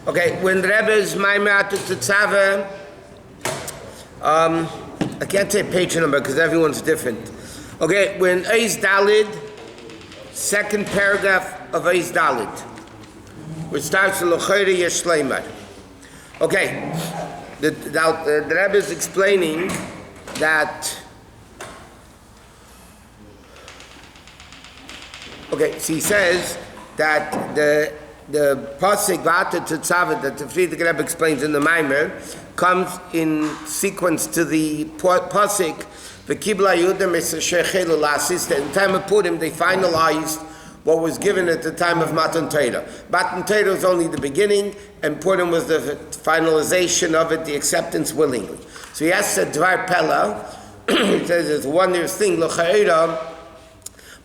Okay, when the Rebbe is Maamar to Tetzaveh, I can't say page number because everyone's different. Okay, when Eis Dalid, second paragraph of Eis Dalid, which starts with L'chayre Yesh Leimar. Okay, the Rebbe is explaining that. Okay, so he says that the pasuk V'ata Tetzaveh that the Frierdiker Rebbe explains in the Maamar comes in sequence to the pasuk V'kibla Yudem Esasher Chelu Lasis. That in the time of Purim they finalized what was given at the time of Matan Torah. Matan Torah was only the beginning, and Purim was the finalization of it, the acceptance willingly. So he asks a Dvar Pella. He says it's a wondrous thing. L'cha'ira,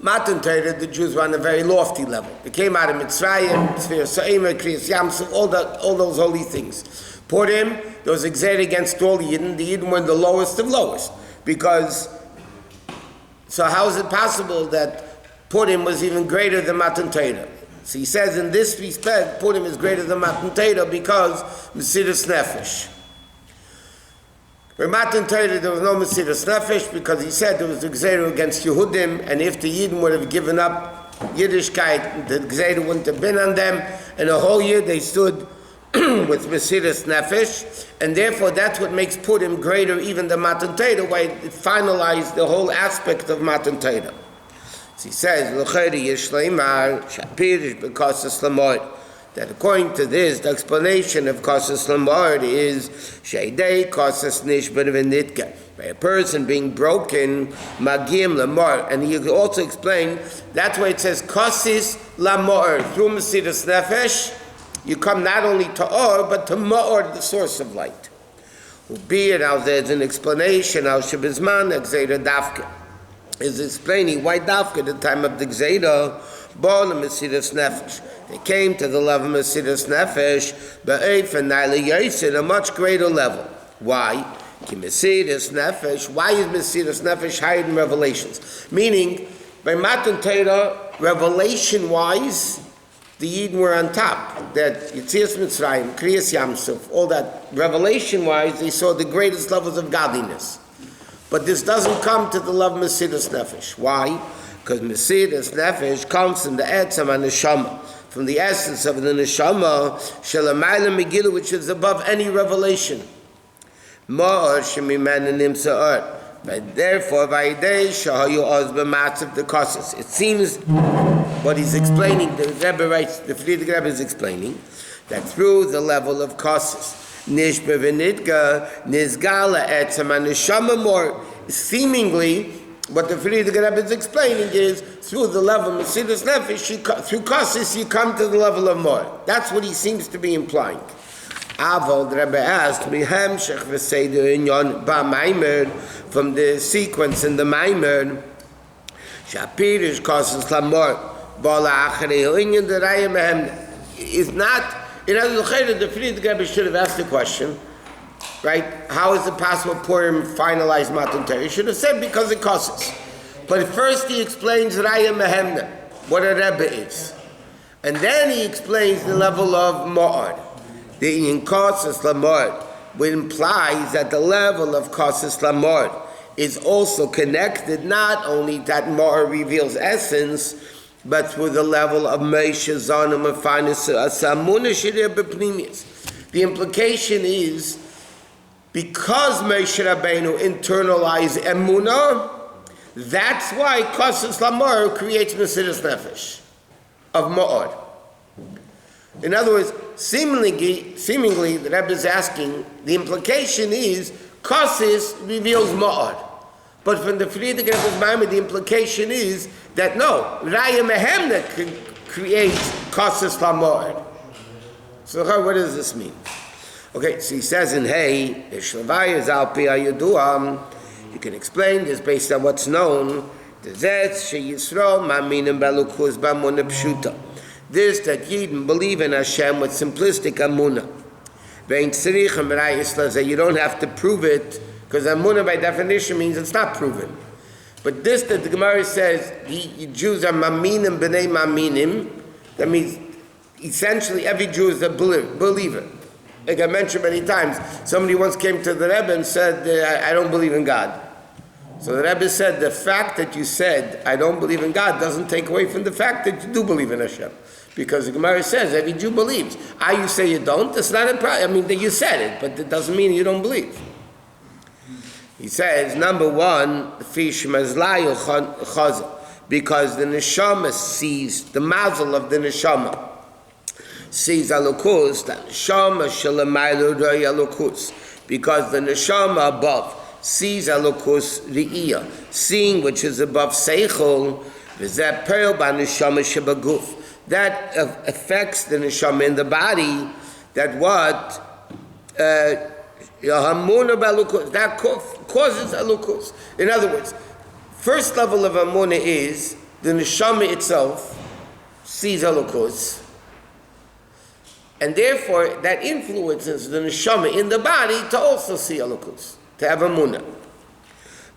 Matan Torah, the Jews were on a very lofty level. They came out of Mitzrayim, Tzvir Sa'ima, Kriyas Yamsuf, all those holy things. Purim, there was exerted against all the Yidden. The Yidden were the lowest of lowest. Because, so how is it possible that Purim was even greater than Matan Torah? So he says in this respect, Purim is greater than Matan Torah because Mesiras Nefesh. For Matan Torah, there was no Mesiras Nefesh because he said there was a Gzeira against Yehudim, and if the Yidden would have given up Yiddishkeit, the Gzeira wouldn't have been on them, and the whole year they stood with Mesiras Nefesh, and therefore that's what makes Purim greater even than Matan Torah, why it finalized the whole aspect of Matan Torah. So he says, L'chayre Yesh Leimar, Shapirish B'Kosas Lamor, that according to this, the explanation of Kosas Lamar is Sheidei Kosas Nishbar V'Nitka, by a person being broken, Magim Lamar. And he also explained, that's why it says Kosas Lamar, through Mesiras Nefesh, you come not only to Or, but to Ma'or, the source of light. Ubiyat, now there's an explanation, Al Shabizman, Gzeira Dafka, is explaining why Dafka, at the time of the Gzeira, born Mesiras Nefesh. They came to the level of Mesiras Nefesh, but a much greater level. Why? Mesiras Nefesh. Why is Mesiras Nefesh higher than Revelations? Meaning, by Matan Torah, revelation-wise, the Yidden were on top. That Yetzias Mitzrayim, Kriyas Yamsuf, all that. Revelation-wise, they saw the greatest levels of godliness. But this doesn't come to the level of Mesiras Nefesh. Why? Because Mesiras Nefesh comes from the Etzem and the Neshama, from the essence of the Neshama, Shalamayla Megillah, which is above any revelation. Ma'or Shemiman Nimsa'or. But therefore, Vaidei Shahayu Ozba Matzav the Kosas. It seems what he's explaining, the Rebbe writes, the Frierdiker Rebbe is explaining, that through the level of Kosas, Nishba V'Nidga, Nizgala Etzem and Neshama more, seemingly, what the Frierdiker Rebbe is explaining is, through the level of Mesiras Nefesh, through Kosas, you come to the level of Mor. That's what he seems to be implying. Aval, the Rebbe asked, Mihemshech v'seider inyon ba'Maamar, from the sequence in the Maamar, Shapirish Kosas lamor, ba'la acharei inyon deraya mehemna. Is not, in other words, the Frierdiker Rebbe should have asked the question, right? How is it possible Purim finalized Matan Torah? He should have said because it Kosas. But first he explains Raya Mehemna, what a Rebbe is. And then he explains the level of Ma'or. The in Kosas Lamor, which implies that the level of Kosas Lamor is also connected, not only that Ma'or reveals essence, but through the level of Meisha Zanum Afanis Asamuna Shirir B'Pnimius. The implication is, because Moshe Rabbeinu internalized Emunah, that's why Kosas Lamor creates Mesiras Nefesh of Ma'or. In other words, seemingly the Rebbe is asking, the implication is Kosas reveals Ma'or. But from the Frierdiker Rebbe's Maamar, the implication is that no, Raya Mehemna creates Kosas Lamor. So what does this mean? Okay, so he says in Hey, Ishlavayas Alpi Ayuduam, you can explain this based on what's known. This that Yidden believe in Hashem with simplistic amunah. You don't have to prove it, because amunah by definition means it's not proven. But this that the Gemara says, Jews are maminim b'nei maminim, that means essentially every Jew is a believer. Like I mentioned many times, somebody once came to the Rebbe and said, I don't believe in God. So the Rebbe said, the fact that you said, I don't believe in God, doesn't take away from the fact that you do believe in Hashem. Because the Gemara says, every Jew believes. You say you don't, that's not a problem. I mean, you said it, but it doesn't mean you don't believe. He says, number one, because the neshama sees, the mazel of the neshama sees alukus, the neshama shalamaylu roi alukus, because the neshama above sees alukus ri'iyah, seeing which is above seichel, v'zeh peril ba neshama shebaguf, that affects the neshama in the body, that what? That causes alukus. In other words, first level of amuna is the neshama itself sees alukus, and therefore that influences the neshama in the body to also see alukus, to have amuna.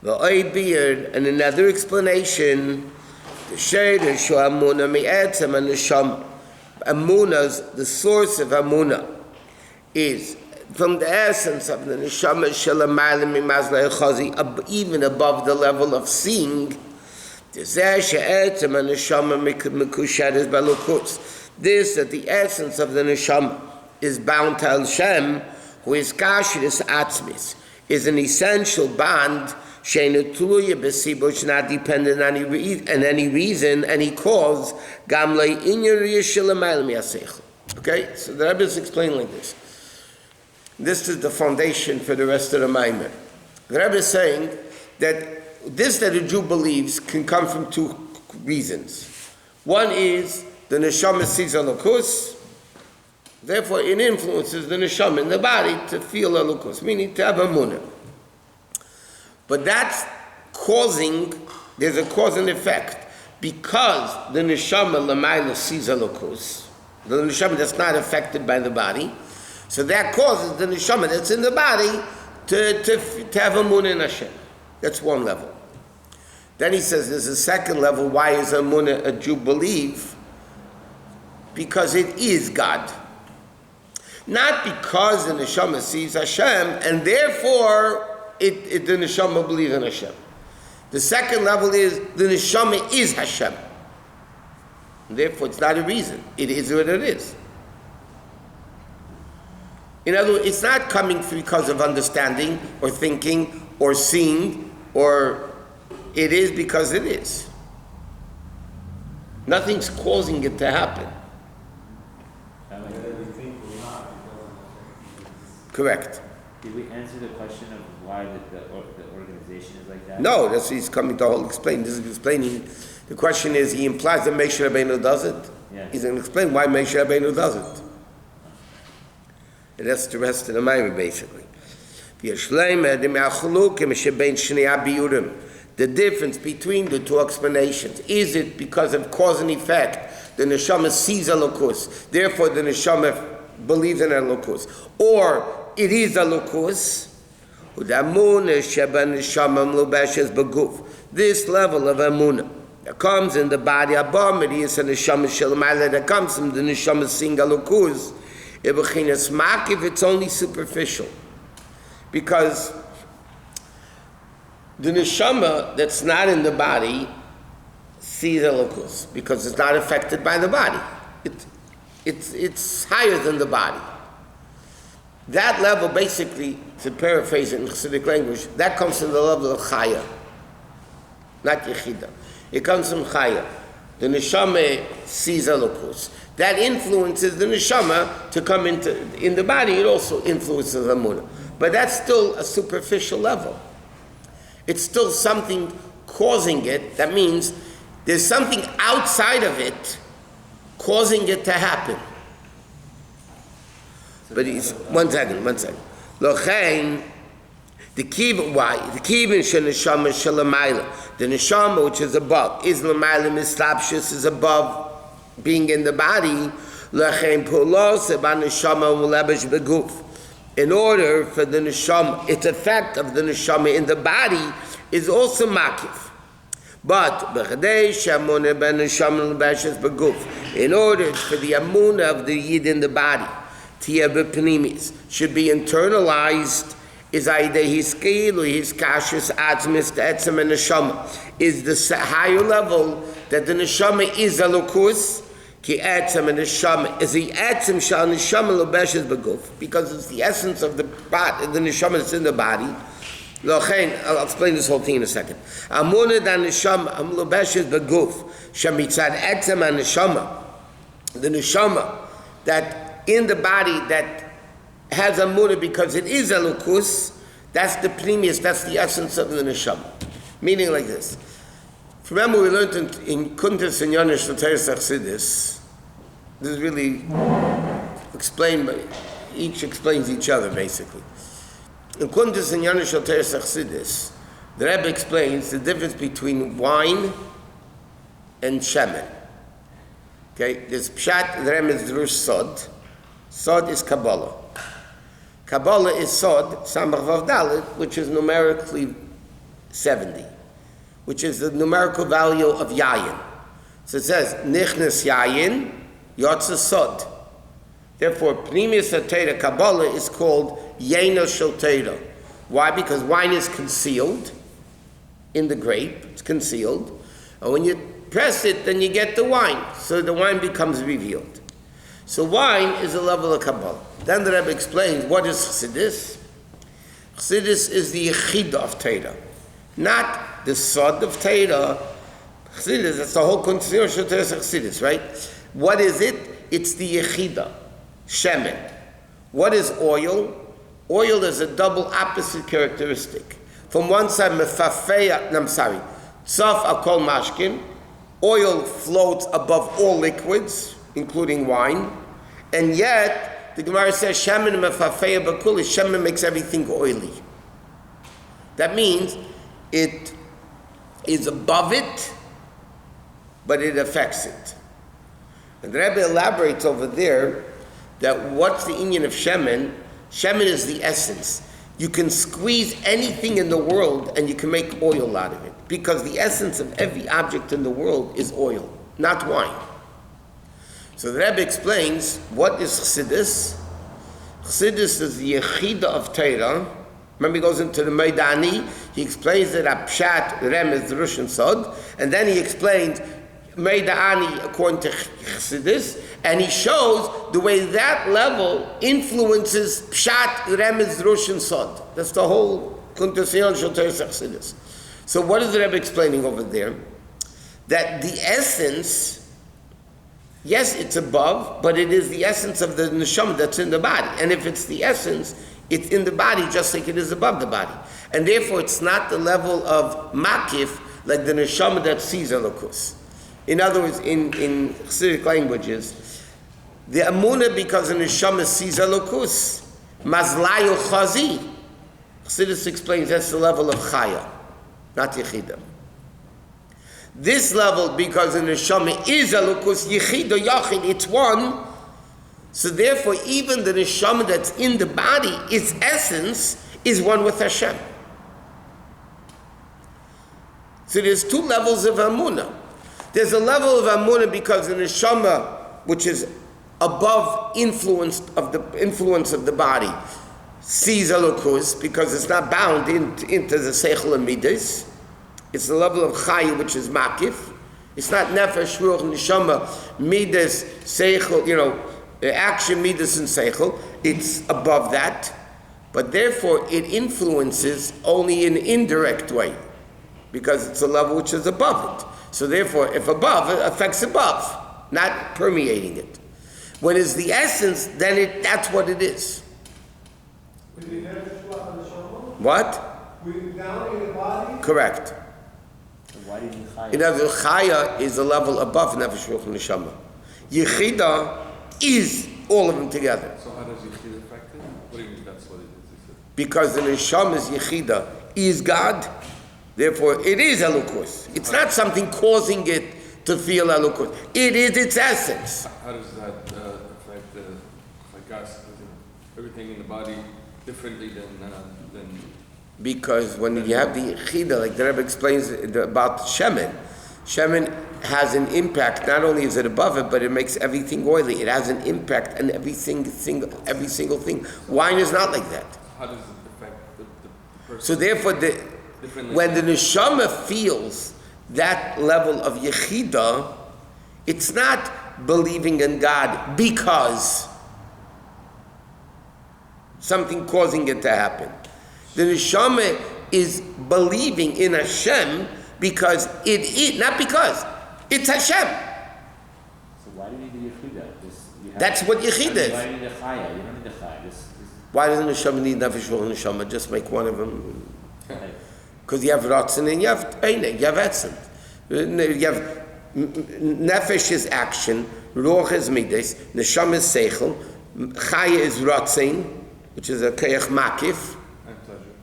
And another explanation, the shayder shu amuna mi'etzem and neshama. Amuna's, the source of amuna is from the essence of the neshama shelamayla mimazla echazi, even above the level of seeing. This that the essence of the neshama is bound to Hashem, who is kashrus atzmis, is an essential bond, she'eino tluya b'sibo, which is not dependent on any reason, any cause. Gam lo inyan riyah shelamayla mi'aseichel. Okay, so the Rebbe is explaining like this. This is the foundation for the rest of the Maamar. The Rebbe is saying that this that a Jew believes can come from two reasons. One is the neshama sees alukus, therefore it influences the neshama in the body to feel alukus, meaning to have amunah. But that's causing, there's a cause and effect. Because the neshama lamayla sees alukus, the neshama that's not affected by the body, so that causes the neshama that's in the body to have amunah in Hashem. That's one level. Then he says there's a second level. Why is amunah a Jew believe? Because it is God. Not because the neshama sees Hashem and therefore the neshama believes in Hashem. The second level is the neshama is Hashem. And therefore it's not a reason. It is what it is. In other words, it's not coming because of understanding or thinking or seeing, or it is because it is. Nothing's causing it to happen. Correct. Did we answer the question of why the organization is like that? No, that's he's coming to explain. This is explaining. The question is, he implies that Moshe Rabbeinu does it. Yeah. He's going to explain why Moshe Rabbeinu does it. And that's the rest of the Maamar, basically. The difference between the two explanations, is it because of cause and effect? The neshama sees alukus, therefore the neshama believes in alukus. Or it is alukus. This level of amunah that comes in the body, that comes from the neshama seeing alukus, if it's only superficial, because the neshama that's not in the body sees alukus because it's not affected by the body. It's higher than the body. That level, basically, to paraphrase it in Chassidic language, that comes from the level of chaya, not yechida. It comes from chaya. The neshama sees alukus. That influences the neshama to come in the body. It also influences amunah. But that's still a superficial level. It's still something causing it. That means there's something outside of it causing it to happen. But one second. Lochein, the kivin, why? The kivin sheneshama shalamayla. The neshama, which is above, is lamayla mislapshus, is above being in the body. Lochein pulos eba neshama ulebesh beguf. In order for the neshama, its effect of the neshama in the body is also makif. But in order for the amunah of the yid in the body, should be internalized, is his kashus atzmis etzem and neshama, is the higher level that the neshama is elokus. Ki etzem and neshama is the etzem shal neshama lobeshes beguf, because it's the essence of the body, the neshama that's in the body. I'll explain this whole thing in a second. Amunah dan neshama lobeshes beguf shemitzad etzem and neshama, the neshama that in the body that has amunah because it is elokus. That's the pnimius, that's the essence of the neshama. Meaning like this. Remember we learned in Kuntas and Yonish L'Teres Achsidis. This is really explained by, each explains each other basically. In Kuntas and Yonish L'Teres Achsidis, the Rebbe explains the difference between wine and shemen. Okay, there's pshat, the Rebbe is drush sod. Sod is Kabbalah. Kabbalah is sod, samach vav dalet, which is numerically 70. Which is the numerical value of yayin. So it says, nichnas yayin, yotza sod. Therefore, pnimius atera Kabbalah is called yena shel teira. Why? Because wine is concealed in the grape. It's concealed. And when you press it, then you get the wine. So the wine becomes revealed. So wine is a level of Kabbalah. Then the Rebbe explains, what is Chassidus? Chassidus is the yechida of teira. Not the sod of Torah. Chassidus, that's the whole concept of Chassidus, right? What is it? It's the yechida, shemen. What is oil? Oil is a double opposite characteristic. From one side, tzav akol mashkin. Oil floats above all liquids, including wine. And yet, the Gemara says, shemen mefafeya bakuli, shemen makes everything oily. That means, it is above it, but it affects it. And the Rebbe elaborates over there that what's the inyan of shemen? Shemen is the essence. You can squeeze anything in the world and you can make oil out of it, because the essence of every object in the world is oil, not wine. So the Rebbe explains, what is Chassidus? Chassidus is the yechida of Torah. Remember, he goes into the Meidani, he explains that Apshat, Rem is the Russian Sod, and then he explains Meidani according to Chassidus, and he shows the way that level influences Pshat, Rem is the Russian Sod. That's the whole Kuntusion Shoter Chassidus. So what is the Rebbe explaining over there? That the essence, yes, it's above, but it is the essence of the neshama that's in the body. And if it's the essence, it's in the body just like it is above the body. And therefore, it's not the level of makif, like the neshama that sees elokus. In other words, in Hasidic languages, the amunah, because the neshama sees elokus, mazlayu chazi. Chassidus explains that's the level of chaya, not yechida. This level, because the neshama is elokus, yechida, yachid, it's one. So therefore, even the neshama that's in the body, its essence, is one with Hashem. So there's two levels of amunah. There's a level of amunah because the neshama, which is above influence of the body, sees elokus because it's not bound into the seichel and midas. It's the level of chaya, which is makif. It's not nefesh, ruach, neshama, midas, seichel, action, midas, and seichel. It's above that. But therefore, it influences only in an indirect way, because it's a level which is above it. So therefore, if above, it affects above, not permeating it. When it's the essence, then that's what it is. What? Down in the body? Correct. Why did you chaya? In other words, chaya is a level above nefesh, ruach, and neshama. Yechida is all of them together. So how does yechida affect it? What do you mean that's what it is? Because the neshama's yechida is God, therefore it is elokus. It's not something causing it to feel elokus. It is its essence. How does that affect us? Everything in the body differently than Because when you have the Yechida, like the Rebbe explains about Shemen, Shemen has an impact. Not only is it above it, but it makes everything oily. It has an impact on every single thing. Wine is not like that. How does it affect the person? So therefore, Differently. when the neshama feels that level of Yechida, it's not believing in God because something causing it to happen. The neshama is believing in Hashem because it is, not because, it's Hashem. So why do you need the Yechidah? That's what Yechida is. Why do you need the Chaya? You don't need the Chaya. Why doesn't the neshama need nefesh or neshama? Just make one of them. Okay. Because you have ratzon and you have einig, you have etzem. You have nefesh is action, ruach is midas, neshama is seichel, chaya is ratzon, which is a kayach makif. And pleasure.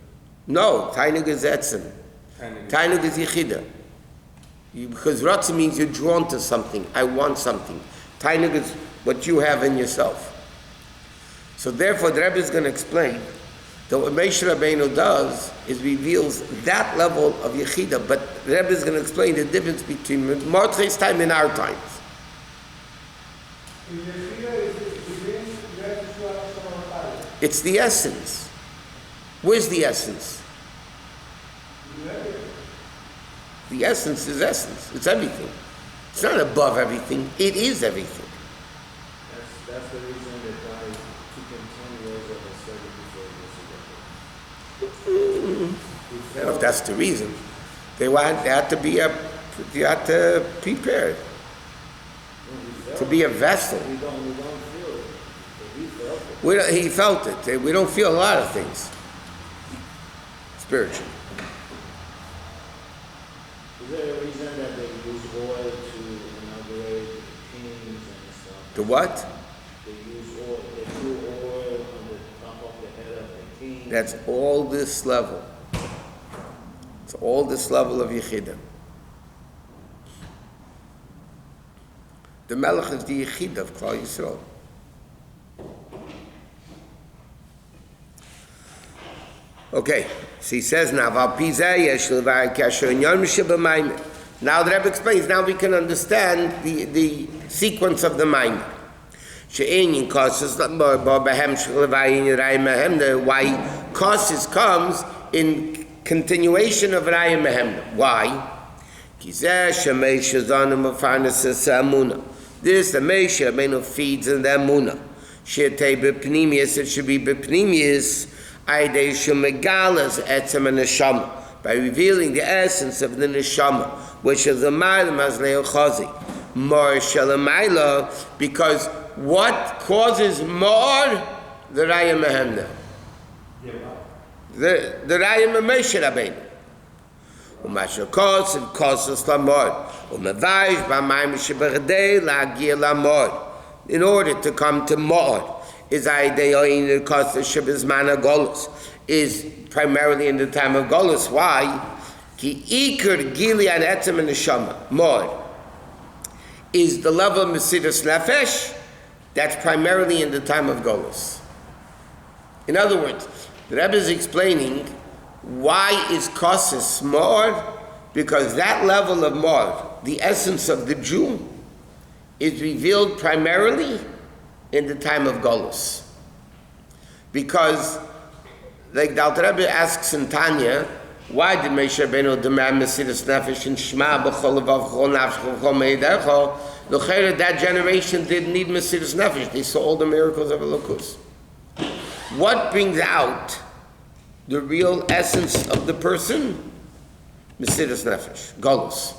No, tainig is etzem. Tainig is yichida. Because ratzon means you're drawn to something. I want something. Tainig is what you have in yourself. So therefore, the Rebbe is going to explain that what Moshe Rabbeinu does is reveals that level of Yechida, but the Rebbe is going to explain the difference between Mordechai's time and our times. It's the essence. Where's the essence? The essence is essence. It's everything. It's not above everything. It is everything. That's the reason that God took him 10 years of a study before he was I don't know if that's the reason. They had to be prepared to be a vessel. We don't feel it, but he felt it. He felt it. We don't feel a lot of things spiritually. Is there a reason that they use oil to inaugurate kings and stuff? The what? They use oil. They threw oil on the top of the head of the king. That's all this level. It's all this level of Yechida. The Melech is the Yechida of Klal Yisrael. Okay, so he says now, now the Rebbe explains, now we can understand the sequence of the Maamar. Why Kosis comes in continuation of Raya Mehemna. Why? This the Moshe Rabbeinu feeds in the Emunah. It should be b'pnimius by revealing the essence of the neshama, which is the ma'ala mazlei chazi, mar shalamayla, because what causes more? The Raya Mehemna. The Raya Moshe Rabbeinu. Umasha causes lamor. Umavaysh b'mayim sheberdei la'agir lamor. In order to come to more, is aideyoin causes shebizman golus, is primarily in the time of golus. Why? Ki ikar gili an etzem and neshama. More is the level of Mesiras Nefesh. That's primarily in the time of golus. In other words, the Rebbe is explaining why is Kosis more? Because that level of more, the essence of the Jew, is revealed primarily in the time of Golus. Because, like the Alter Rebbe asks in Tanya, why did Moshe Rabbeinu demand Mesiras Nefesh and Shema b'chol levav b'chol nafsh b'chol meidecho? L'chayra, that generation didn't need Mesiras Nefesh. They saw all the miracles of Elokus. What brings out the real essence of the person? Mesiras Nefesh, Golus.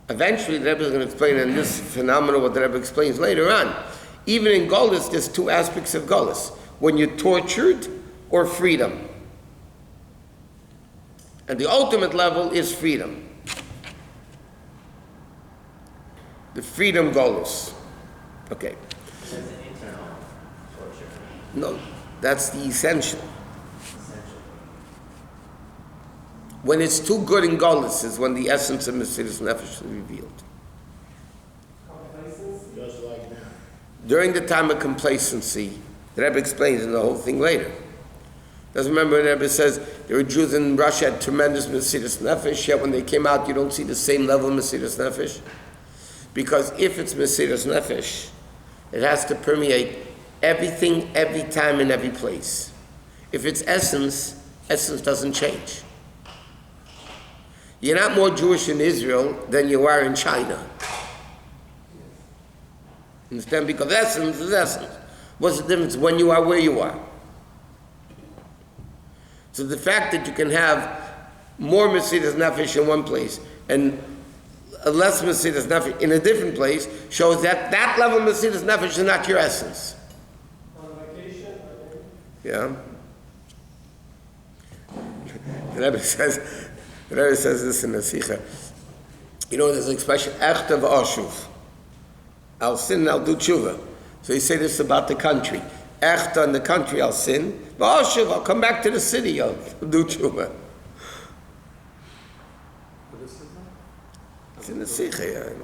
Eventually, the Rebbe is going to explain in this phenomenon what the Rebbe explains later on. Even in Golus, there's two aspects of Golus. When you're tortured or freedom. And the ultimate level is freedom. The freedom Golus. Okay. It's an internal torture. No, that's the essential. Essential. When it's too good in Golus is when the essence of Mesiras Nefesh is revealed. Just like now. During the time of complacency, the Rebbe explains in the whole thing later. Doesn't remember when Rebbe says there were Jews in Russia had tremendous Mesiras Nefesh, yet when they came out you don't see the same level of Mesiras Nefesh? Because if it's Mesiras Nefesh, it has to permeate everything, every time, and every place. If it's essence, essence doesn't change. You're not more Jewish in Israel than you are in China. Understand? Because essence is essence. What's the difference when you are where you are? So the fact that you can have more Mesiras Nefesh in one place and less Mesiras Nefesh in a different place shows that that level of Mesiras Nefesh is not your essence. On vacation, Yeah. The Rebbe says this in the Sikha. You know, there's an expression, Echta v'ashuv. I'll sin and I'll do tshuva. So he say this about the country. Echta in the country, I'll sin. V'ashuv, I'll come back to the city, I'll do tshuva. It's in the Sikha,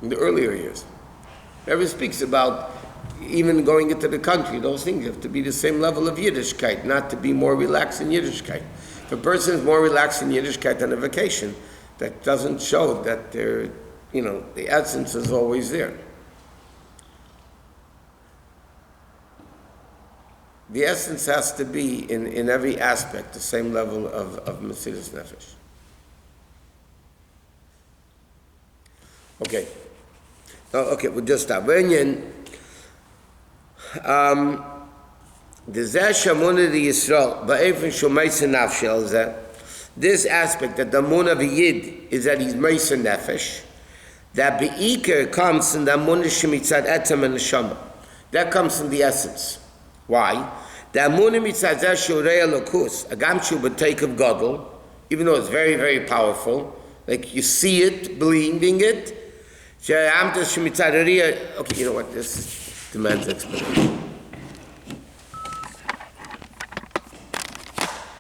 in the earlier years. Rebbe speaks about even going into the country, those things have to be the same level of Yiddishkeit, not to be more relaxed in Yiddishkeit. If a person is more relaxed in Yiddishkeit on a vacation, that doesn't show that they're, the essence is always there. The essence has to be, in every aspect, the same level of Mesiras Nefesh. Okay. Okay, we'll just stop. This aspect that the Amun of a Yid is that he's Meisar Nefesh, that Be'ikr comes in the Amun Shemitzad Etzem and Neshama. That comes from the essence. Why? The Amun Mitzad Zeh Shurei Elokus, Agam Shu B'Teik of Gadol, even though it's very, very powerful, like you see it, believing it. Okay, you know what? This demands explanation.